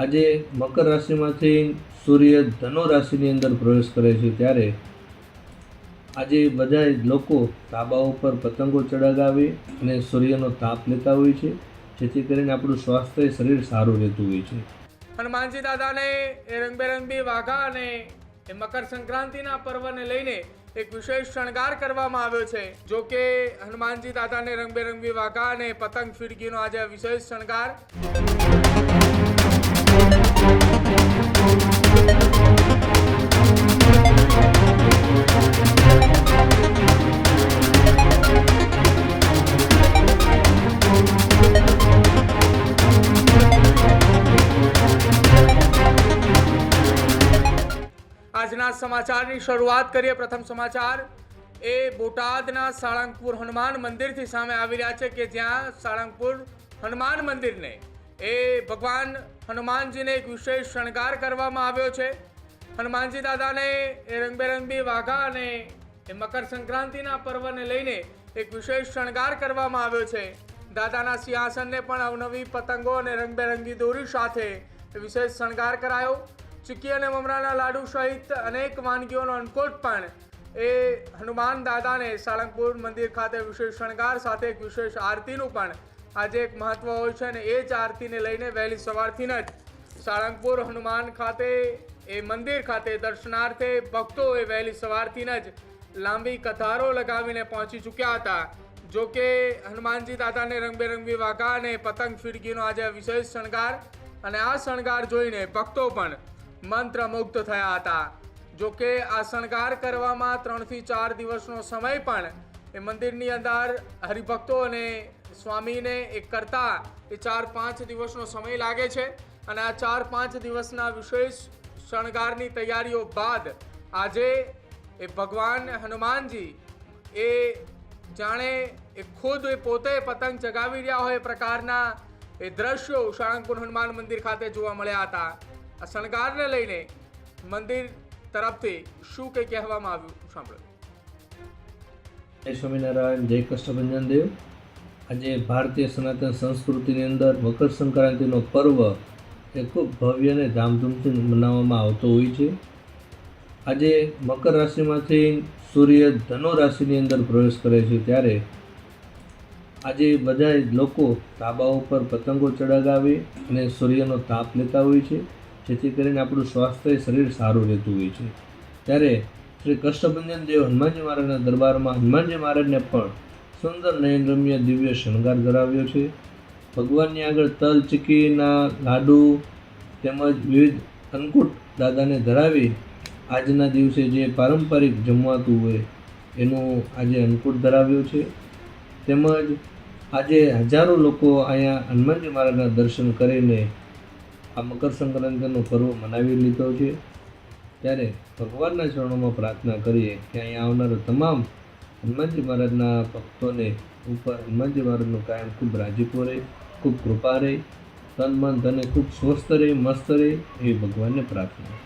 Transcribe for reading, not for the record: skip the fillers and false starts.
આજે મકર રાશિમાંથી સૂર્ય ધનુ રાશિની અંદર પ્રવેશ કરે છે ત્યારે આજે બધા લોકો ધાબા ઉપર પતંગો ચડાવી અને સૂર્યનો તાપ લેતા હોય છે, જેથી કરીને આપણું સ્વાસ્થ્ય શરીર સારું રહેતું હોય છે. હનુમાનજી દાદાને એ રંગબેરંગી વાઘા અને એ મકર સંક્રાંતિના પર્વને લઈને એક વિશેષ શણગાર કરવામાં આવ્યો છે. જો કે હનુમાનજી દાદાને રંગબેરંગી વાઘા અને પતંગ ફિરકીનો આજે વિશેષ શણગાર. આજના સમાચારની શરૂઆત કરીએ. પ્રથમ સમાચાર એ બોટાદના સાળંગપુર હનુમાન મંદિરથી સામે આવી રહ્યા છે કે જ્યાં સાળંગપુર હનુમાન મંદિરને એ ભગવાન હનુમાનજીને એક વિશેષ શણગાર કરવામાં આવ્યો છે. હનુમાનજી દાદાને એ રંગબેરંગી વાઘા અને એ મકર સંક્રાંતિના પર્વને લઈને એક વિશેષ શણગાર કરવામાં આવ્યો છે. દાદાના સિંહાસનને પણ અવનવી પતંગો અને રંગબેરંગી દોરી સાથે વિશેષ શણગાર કરાયો. ચીક્કી અને મમરાના લાડુ સહિત અનેક વાનગીઓનો અન્નકૂટ પણ એ હનુમાન દાદાને સાળંગપુર મંદિર ખાતે વિશેષ શણગાર સાથે એક વિશેષ આરતીનું પણ આજે એક મહત્વ હોય છે અને એ જ આરતીને લઈને વહેલી સવારથી જ સાળંગપુર હનુમાન ખાતે એ મંદિર ખાતે દર્શનાર્થે ભક્તો એ વહેલી સવારથી જ લાંબી કતારો લગાવીને પહોંચી ચૂક્યા હતા. જો કે હનુમાનજી દાદાને રંગબેરંગી વાઘા અને પતંગ ફિરકીનો આજે વિશેષ શણગાર અને આ શણગાર જોઈને ભક્તો પણ મંત્રમુગ્ધ થયા હતા. જો કે આ શણગાર કરવામાં 3 થી 4 દિવસનો સમય પણ એ મંદિરની અંદર હરિભક્તો અને સ્વામીને એક કરતા એ 4-5 દિવસનો સમય લાગે છે અને આ 4-5 દિવસના વિશેષ શણગારની તૈયારીઓ બાદ આજે એ ભગવાન હનુમાનજી એ જાણે એ ખુદ એ પોતે પતંગ ચગાવી રહ્યા હોય એ પ્રકારના એ દ્રશ્યો સાળંગપુર હનુમાન મંદિર ખાતે જોવા મળ્યા હતા. આ શણગારને લઈને મંદિર તરફથી શું કંઈ કહેવામાં આવ્યું સાંભળો. જય સ્વામિનારાયણ, જય કષ્ટભંજન દેવ. આજે ભારતીય સનાતન સંસ્કૃતિની અંદર મકર સંક્રાંતિનો પર્વ એ ખૂબ ભવ્ય અને ધામધૂમથી મનાવવામાં આવતો હોય છે. આજે મકર રાશિમાંથી સૂર્ય ધનુ રાશિની અંદર પ્રવેશ કરે છે ત્યારે આજે બધા લોકો ધાબા ઉપર પતંગો ચડાવી અને સૂર્યનો તાપ લેતા હોય છે, જેથી કરીને આપણું સ્વાસ્થ્ય શરીર સારું રહેતું હોય છે. ત્યારે શ્રી કષ્ટભંજન દેવ હનુમાનજી મહારાજના દરબારમાં હનુમાનજી મહારાજને પણ સુંદર નયનરમ્ય દિવ્ય શણગાર ધરાવ્યો છે. ભગવાનની આગળ તલ ચીક્કીના લાડુ તેમજ વિવિધ અન્નકૂટ દાદાને ધરાવી આજના દિવસે જે પારંપરિક જમવાતું હોય એનું આજે અન્નકૂટ ધરાવ્યું છે. તેમજ આજે હજારો લોકો અહીંયા હનુમાનજી મહારાજના દર્શન કરીને આ મકર સંક્રાંતિનો પર્વ મનાવી લીધો છે. ત્યારે ભગવાનના ચરણોમાં પ્રાર્થના કરીએ કે અહીંયા આવનારા તમામ હનુમાનજી મહારાજના ભક્તોને ઉપર હનુમાનજી મહારાજનું કાયમ ખૂબ રાજીપો રહે, ખૂબ કૃપા રહે, તન મન ધને ખૂબ સ્વસ્થ રહે, મસ્ત રહે એવી ભગવાનને પ્રાર્થના.